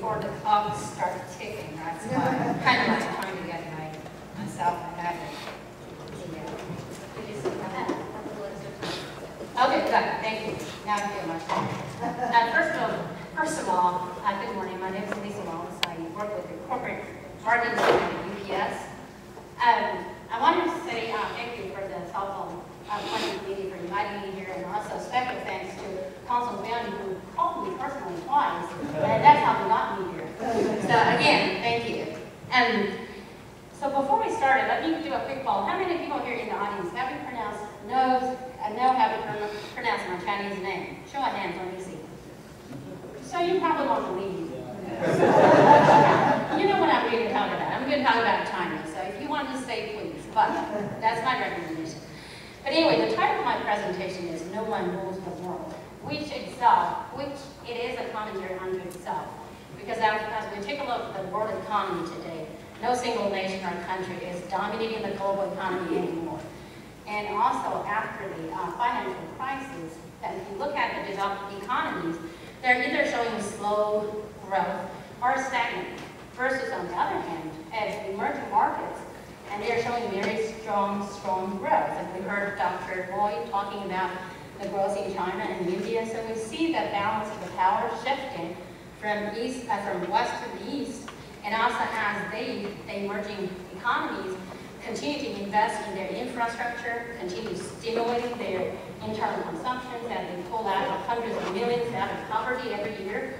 before the clock started ticking. That's why I'm kind of like trying to get myself ahead. Okay, good. Thank you. Now I feel much better. First of all, good morning. My name is Lisa Wallace. I work with the corporate marketing team at UPS. I wanted to say thank you for the saupo planning committee for inviting me here, and also special thanks to Councilman Bounty, who called me personally twice, and that's how he got me here. So again, thank you. So before we started, let me do a quick poll. How many people here in the audience have you know how to pronounce my Chinese name? Show of hands, let me see. So you probably won't believe me. You know what I'm going to talk about. I'm going to talk about China. So if you want to stay, please. But that's my recommendation. But anyway, the title of my presentation is "No One Rules the World," which it is a commentary unto itself. Because as we take a look at the world economy today, no single nation or country is dominating the global economy anymore. And also after the financial crisis, that if you look at the developed economies, they're either showing slow growth or stagnant. Versus on the other hand, as emerging markets, and they're showing very strong growth. And we heard Dr. Lloyd talking about the growth in China and India. So we see the balance of the power shifting from west to east, and also as the emerging economies continue to invest in their infrastructure, continue stimulating their internal consumptions, as they pull out hundreds of millions out of poverty every year,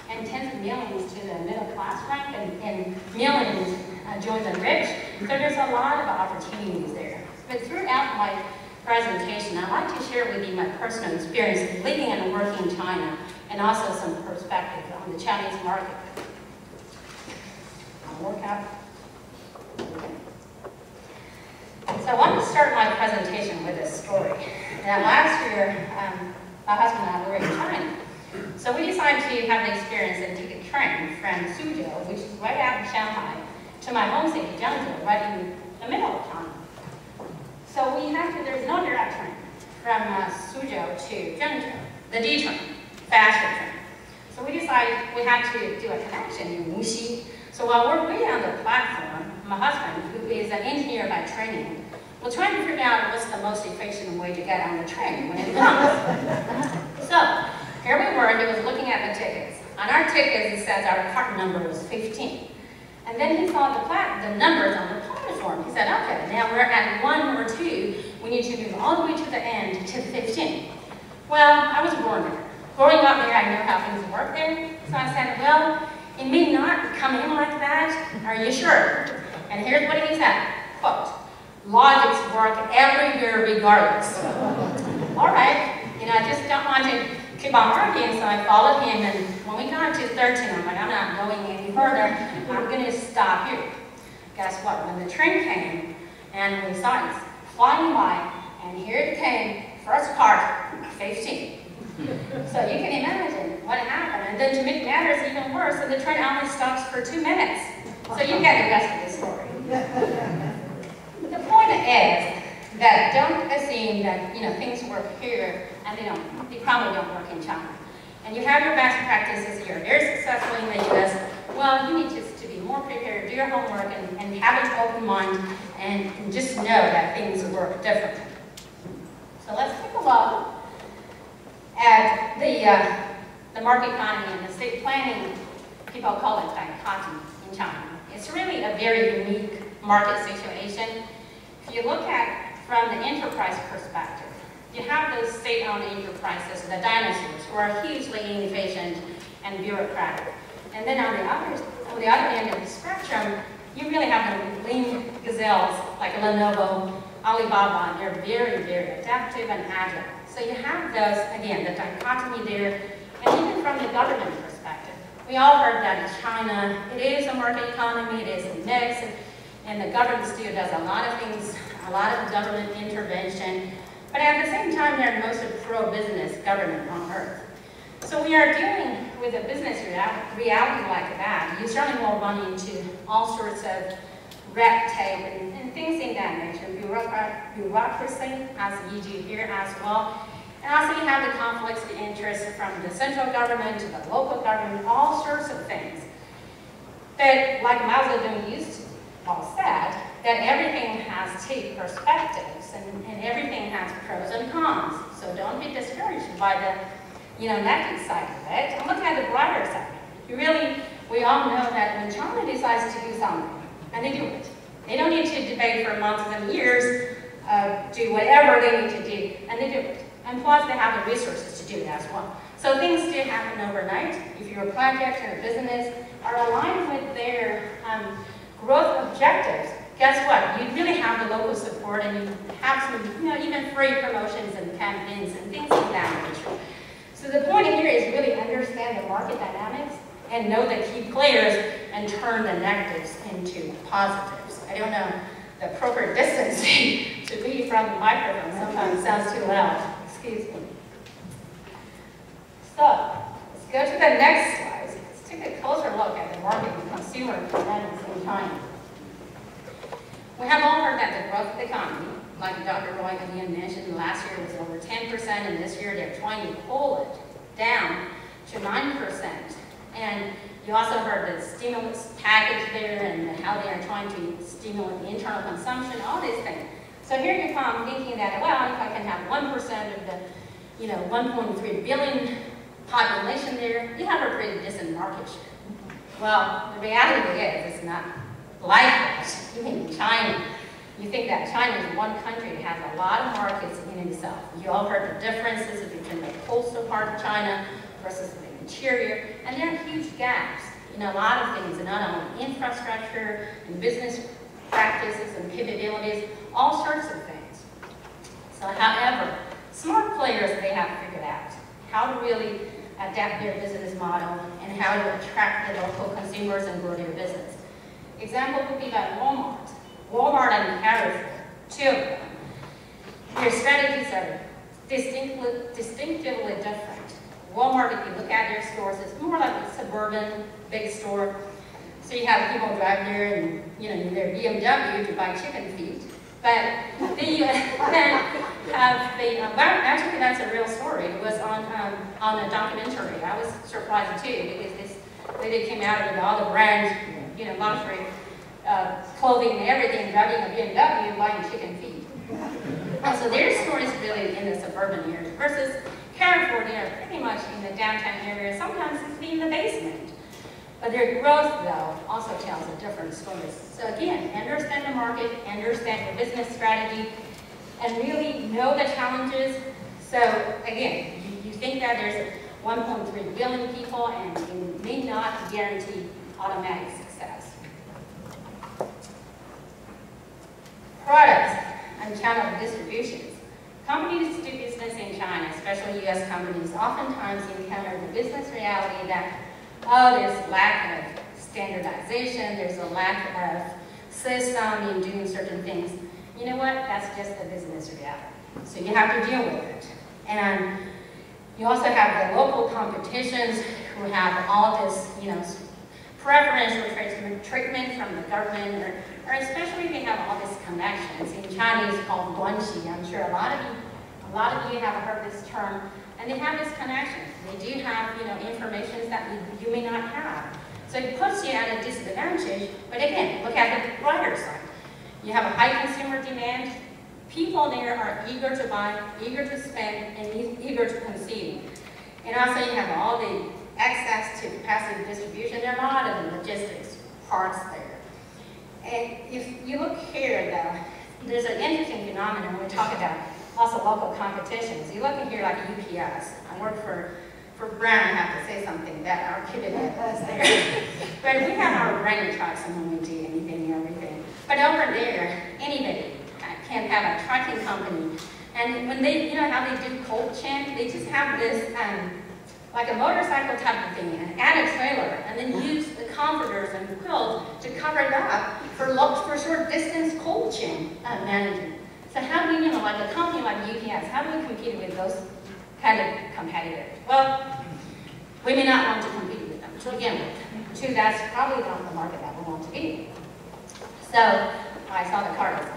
and tens of millions to the middle class rank, and millions join the rich. So there's a lot of opportunities there. But throughout my presentation, I'd like to share with you my personal experience living and working in China, and also some perspective on the Chinese market. I'll work out. Okay. So I want to start my presentation with a story. Now last year, my husband and I were in China. So we decided to have the experience and take a train from Suzhou, which is right out of Shanghai, to my home city, Zhengzhou, right in the middle of China. So there's no direct train from Suzhou to Zhengzhou, the D train, faster train. So we decided we had to do a connection in Wuxi. So while we're waiting on the platform, my husband, who is an engineer by training, was trying to figure out what's the most efficient way to get on the train when it comes. So here we were, and he was looking at the tickets. On our tickets, it says our cart number was 15. And then he saw the numbers on the platform. He said, okay, now we're at 1 or 2. We need to move all the way to the end to 15. Well, I was born there. Growing up there, I know how things work there. So I said, well, it may not come in like that. Are you sure? And here's what he said, quote, "Logics work every year regardless." All right, I just don't want to keep on arguing, so I followed him, and when we got to 13, I'm like, I'm not going any further. I'm going to stop here. Guess what? When the train came, and we saw it flying by, and here it came, first cart, 15. So you can imagine what happened. And then to make matters even worse, so the train only stops for 2 minutes. So you get the rest of the story. The point is that don't assume that things work here and they probably don't work in China. And you have your best practices, you're very successful in the US, well, you need to be more prepared, do your homework, and have an open mind, and just know that things work differently. So let's take a look at the market economy and the state planning. People call it dichotomy in China. It's really a very unique market situation. If you look at from the enterprise perspective, you have those state-owned enterprises, the dinosaurs, who are hugely inefficient and bureaucratic. And then on the other end of the spectrum, you really have the lean gazelles like Lenovo, Alibaba. They're very, very adaptive and agile. So you have those, again, the dichotomy there, and even from the government perspective. We all heard that in China, it is a market economy, it is a mix, and the government still does a lot of things, a lot of government intervention, but at the same time, they're the most pro-business government on earth. So we are dealing with a business reality like that. You certainly will run into all sorts of red tape and things in that nature, bureaucracy, as you do here as well. And also you have the conflicts of interest from the central government to the local government, all sorts of things. But like Mao Zedong used to said, that everything has two perspectives and everything has pros and cons. So don't be discouraged by the negative side of it. Look at the brighter side. We all know that when China decides to do something, and they do it, they don't need to debate for months and years, do whatever they need to do, and they do it. And plus, they have the resources to do it as well. So things do happen overnight. If your project or business are aligned with their growth objectives, guess what? You really have the local support, and you have some, even free promotions and campaigns and things of that nature. So the point here is really understand the market dynamics and know the key players and turn the negatives into positives. I don't know the appropriate distance to be from the microphone. Sometimes it sounds too loud. Excuse me. So let's go to the next slide. Let's take a closer look at the market and consumer dynamics in China. We have all heard that the growth of the economy, like Dr. Roy again mentioned, last year was over 10%, and this year they're trying to pull it down to 9%. And you also heard the stimulus package there and how they are trying to stimulate the internal consumption, all these things. So here you come thinking that, well, if I can have 1% of the 1.3 billion population there, you have a pretty decent market share. Well, the reality is it's not like that. Even in China, you think that China is one country that has a lot of markets in itself. You all heard the differences between the coastal part of China versus the interior, and there are huge gaps in a lot of things, not only infrastructure and business practices and capabilities, all sorts of things. So however, smart players, they have figured out how to really adapt their business model and how to attract the local consumers and grow their business. Example would be like Walmart. Walmart and Carrefour, two of them. Their strategies are distinctively different. Walmart, if you look at their stores, it's more like a suburban big store. So you have people drive there and in their BMW to buy chicken feet. But they then have actually that's a real story. It was on a documentary. I was surprised too because this lady came out with all the brands, luxury clothing and everything, driving a BMW and buying chicken feet. So their store is really in the suburban areas versus Carrefour, they are pretty much in the downtown area, sometimes it's in the basement. But their growth, though, also tells a different story. So again, understand the market, understand your business strategy, and really know the challenges. So again, you think that there's 1.3 billion people, and you may not guarantee automatic success. Products and channel distributions. Companies do business in China, especially U.S. companies, oftentimes encounter the business reality that, there's lack of standardization, there's a lack of system in doing certain things. You know what? That's just the business reality. So you have to deal with it. And you also have the local competitions who have all this, preferential treatment from the government, or especially if they have all these connections. In Chinese, it's called guanxi. I'm sure a lot of you have heard this term. And they have this connection. They do have, information that you may not have. So it puts you at a disadvantage. But again, look at the brighter side. You have a high consumer demand. People there are eager to buy, eager to spend, and eager to consume. And also you have all the access to capacity distribution. There are a lot of logistics parts there. And if you look here, though, there's an interesting phenomenon when we talk about also local competitions. You look in here like UPS. I work for Brown, I have to say something that our kid is there. But we have our branded trucks and when we do anything and everything. But over there, anybody can have a trucking company. And when they, how they do cold chain, they just have this, like a motorcycle type of thing, and add a trailer, and then use the comforters and quilt to cover it up for short distance cold chain management. So how do like a company like UPS, how do we compete with those kind of competitors? Well, we may not want to compete with them to begin with. Two, that's probably not the market that we want to be. So, I saw the card up.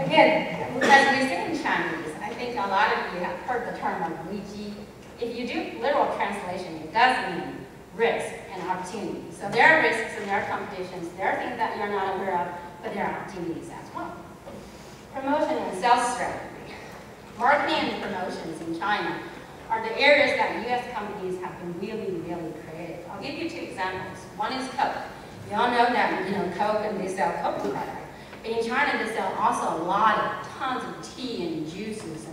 Again, as we say in Chinese, I think a lot of you have heard the term of Weiji. If you do literal translation, it does mean risk and opportunities. So there are risks and there are competitions. There are things that you're not aware of, but there are opportunities as well. Promotion and sales strategy. Marketing and promotions in China are the areas that U.S. companies have been really, really creative. I'll give you 2 examples. One is Coke. You all know that, Coke, and they sell Coke product. But in China, they sell also a lot of tons of tea and juices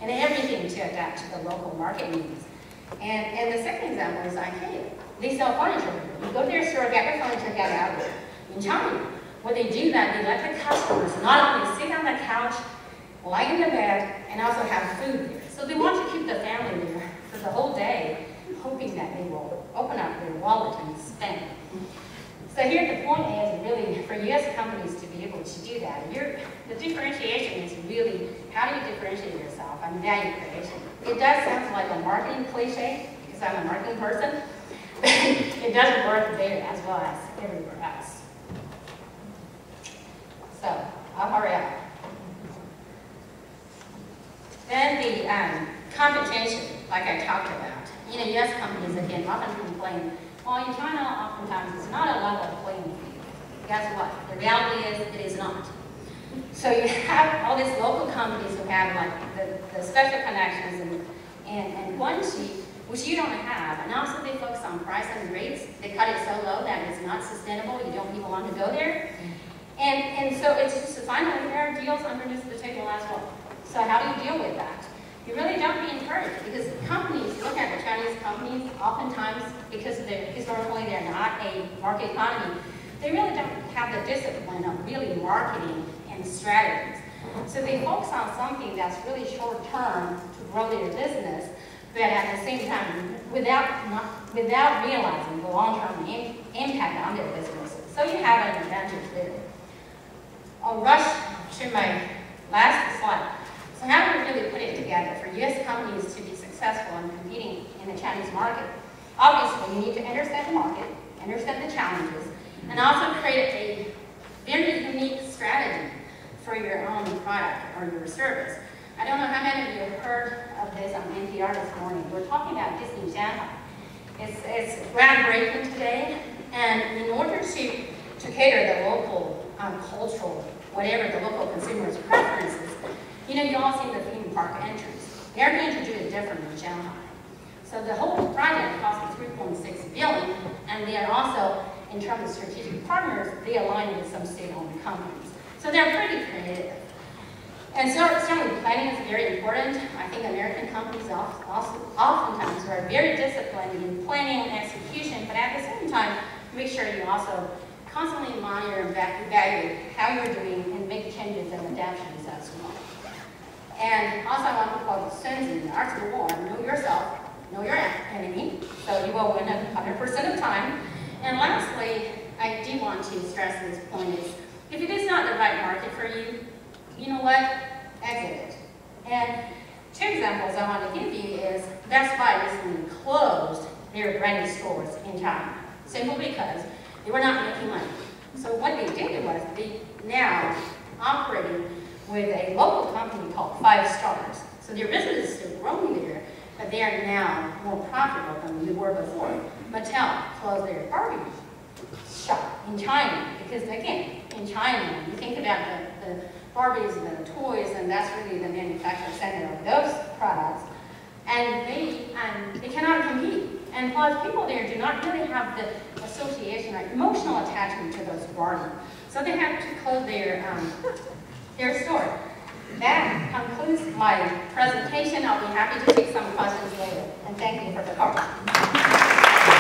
and everything to adapt to the local market needs. And the second example is IKEA. They sell furniture. You go to their store, get your furniture, get out of it. In China, what they do that, they let the customers not only sit on the couch, lie in the bed, and also have food there. So they want to keep the family there for the whole day, hoping that they will open up their wallet and spend. So here the point is really for U.S. companies to be able to do that. The differentiation is really how do you differentiate yourself and value creation. It does sound like a marketing cliche because I'm a marketing person, but it doesn't work there as well as everywhere else. So I'll hurry up. Then the competition, like I talked about. U.S. companies, again, often complain, well, in China, oftentimes, it's not a level playing field. Guess what? The reality is, it is not. So you have all these local companies who have like the special connections and quantity, which you don't have. And also they focus on price and rates. They cut it so low that it's not sustainable. You don't even want to go there. And so it's just finally there are deals underneath the table as well. So how do you deal with that? You really don't be encouraged because companies, look at the Chinese companies, oftentimes because historically they're not a market economy, they really don't have the discipline of really marketing and strategies. So they focus on something that's really short term to grow their business, but at the same time, without realizing the long-term impact on their businesses. So you have an advantage there. I'll rush to my last slide. So how do we really put it together for U.S. companies to be successful in competing in the Chinese market? Obviously, you need to understand the market, understand the challenges, and also create a very unique strategy for your own product or your service. I don't know how many of you have heard of this on NPR this morning. We're talking about Disney Shanghai. It's groundbreaking today, and in order to cater the local cultural, whatever the local consumers' preferences, you all see the theme park entrance. They're going to do it different in Shanghai. So the whole project costs $3.6 billion, and they are also, in terms of strategic partners, they align with some state-owned companies. So they're pretty creative. And so certainly planning is very important. I think American companies oftentimes are very disciplined in planning and execution, but at the same time, make sure you also constantly monitor and evaluate how you're doing and make changes and adaptations as well. And also I want to quote Sun Tzu, the Art of War, know yourself, know your enemy, so you will win 100% of the time. And lastly, I do want to stress this point is, if it is not the right market for you, you know what? Exit it. And 2 examples I want to give you is Best Buy recently closed their brand new stores in China, simply because they were not making money. So what they did was they now operating with a local company called 5 Stars. So their business is still growing there, but they are now more profitable than they were before. Mattel closed their Barbie shop in China because, again, in China, you think about the Barbies and the toys, and that's really the manufacturing center of those products, and they cannot compete. And plus, people there do not really have the association or emotional attachment to those Barbies. So they have to close their store. That concludes my presentation. I'll be happy to take some questions later. And thank you for the call.